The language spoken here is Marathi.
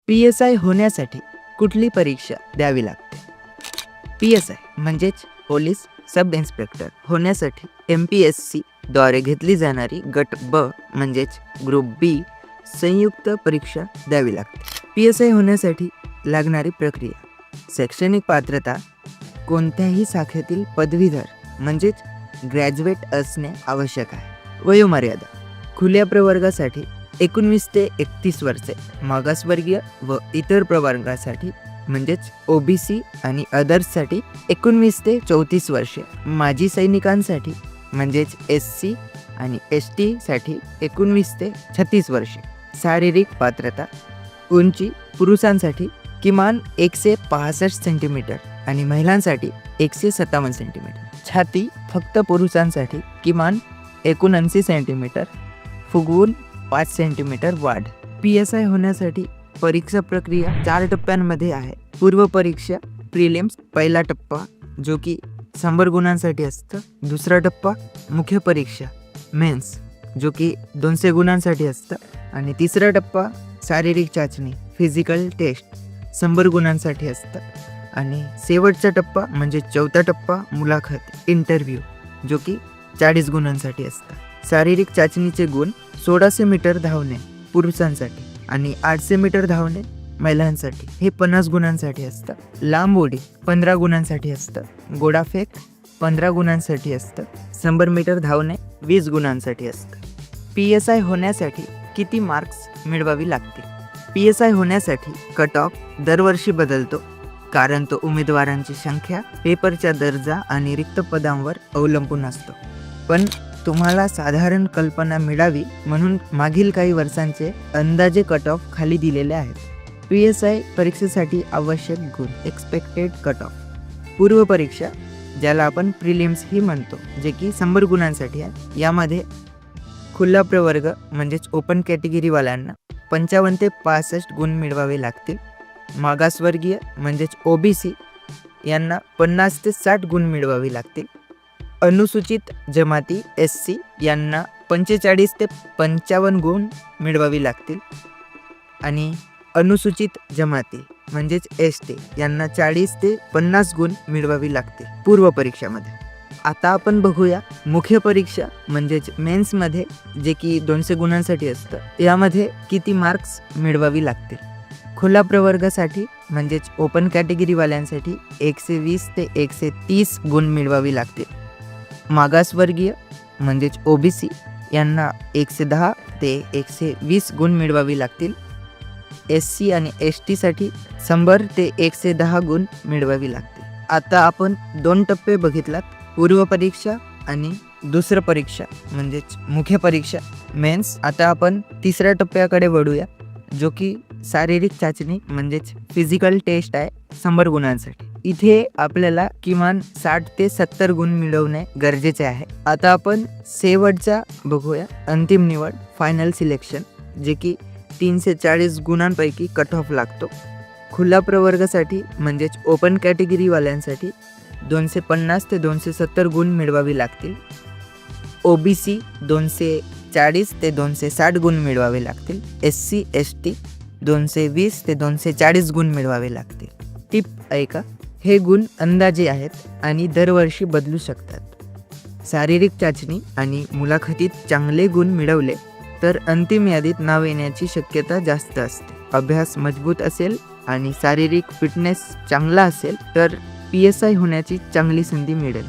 PSI होण्यासाठी कुठली परीक्षा द्यावी लागते? PSI म्हणजेच पोलीस सब इन्स्पेक्टर होण्यासाठी MPSC द्वारे घेतली जाणारी गट ब म्हणजेच ग्रुप बी संयुक्त परीक्षा द्यावी लागते. PSI होण्यासाठी लागणारी प्रक्रिया: शैक्षणिक पात्रता, कोणत्याही शाखेतील पदवीधर म्हणजेच ग्रॅज्युएट असणे आवश्यक आहे. वयोमर्यादा: खुल्या प्रवर्गासाठी 19 ते 31 वर्षे, मागासवर्गीय व इतर प्रवर्गासाठी म्हणजेच OBC आणि अदर्ससाठी 19 ते 34 वर्षे, माजी सैनिकांसाठी म्हणजेच SC आणि ST साठी 19 ते 36 वर्षे. शारीरिक पात्रता: उंची पुरुषांसाठी किमान 165 सेंटीमीटर आणि महिलांसाठी 157 सेंटीमीटर. छाती फक्त पुरुषांसाठी किमान 79 सेंटीमीटर, फुगवून 5 सेंटीमीटर वाढ. PSI होण्यासाठी परीक्षा प्रक्रिया 4 टप्प्यांमध्ये आहे. पूर्व परीक्षा प्रिलिम्स पहिला टप्पा जो की 100 गुणांसाठी असतं. दुसरा टप्पा मुख्य परीक्षा मेन्स जो की 200 गुणांसाठी असतं. आणि तिसरा टप्पा शारीरिक चाचणी फिजिकल टेस्ट 100 गुणांसाठी असतं. आणि शेवटचा टप्पा म्हणजे चौथा टप्पा मुलाखत इंटरव्ह्यू जो की 40 गुणांसाठी असतं. शारीरिक चाचणीचे गुण 1600 मीटर धावणे पुरुषांसाठी आणि 800 मीटर धावणे महिलांसाठी हे 50 गुणांसाठी असतं. लांब उडी 15 गुणांसाठी असतं. गोडाफेक 15 गुणांसाठी असतं. 100 मीटर धावणे 20 गुणांसाठी असतं. PSI होण्यासाठी किती मार्क्स मिळवावी लागतील? PSI होण्यासाठी कट ऑफ दरवर्षी बदलतो, कारण तो उमेदवारांची संख्या, पेपरचा दर्जा आणि रिक्त पदांवर अवलंबून असतो. पण तुम्हाला साधारण कल्पना मिळावी म्हणून मागील काही वर्षांचे अंदाजे कट ऑफ खाली दिलेले आहेत. PSI परीक्षेसाठी आवश्यक गुण: एक्सपेक्टेड कट ऑफ. पूर्व परीक्षा ज्याला आपण प्रिलिम्स ही म्हणतो जे की 100 गुणांसाठी आहे. यामध्ये खुला प्रवर्ग म्हणजेच ओपन कॅटेगरीवाल्यांना 55 ते 65 गुण मिळवावे लागतील. मागासवर्गीय म्हणजेच OBC यांना 50 ते 60 गुण मिळवावे लागतील. अनुसूचित जमाती SC यांना 45 ते 55 गुण मिळवावी लागतील. आणि अनुसूचित जमाती म्हणजेच ST यांना 40 ते 50 गुण मिळवावी लागतील पूर्व परीक्षामध्ये. आता आपण बघूया मुख्य परीक्षा म्हणजेच मेन्समध्ये जे की 200 गुणांसाठी असतं. यामध्ये किती मार्क्स मिळवावी लागतील? खुला प्रवर्गासाठी म्हणजेच ओपन कॅटेगरीवाल्यांसाठी 120 ते 130 गुण मिळवावी लागतील. मागासवर्गीय म्हणजेच OBC यांना 110 ते 120 गुण मिळवावी लागतील. SC आणि ST साठी 100 ते 110 गुण मिळवावी लागतील. आता आपण 2 टप्पे बघितलात, पूर्व परीक्षा आणि दुसरं परीक्षा म्हणजेच मुख्य परीक्षा मेन्स. आता आपण तिसऱ्या टप्प्याकडे वळूया जो की शारीरिक चाचणी म्हणजेच फिजिकल टेस्ट आहे 100 गुणांसाठी. इथे आपल्याला किमान 60 ते 70 गुण मिळवणे गरजेचे आहे. आता आपण शेवटचा बघूया, अंतिम निवड फायनल सिलेक्शन जे की 340 गुणांपैकी कट ऑफ लागतो. खुला प्रवर्गासाठी म्हणजेच ओपन कॅटेगरीवाल्यांसाठी 250 ते 270 गुण मिळवावी लागतील. OBC 240 ते 260 गुण मिळवावे लागतील. SC ST 220 ते 240 गुण मिळवावे लागतील. टिप ऐका, हे गुण अंदाजे आहेत आणि दरवर्षी बदलू शकतात. शारीरिक चाचणी आणि मुलाखतीत चांगले गुण मिळवले तर अंतिम यादीत नाव येण्याची शक्यता जास्त असते. अभ्यास मजबूत असेल आणि शारीरिक फिटनेस चांगला असेल तर PSI होण्याची चांगली संधी मिळेल.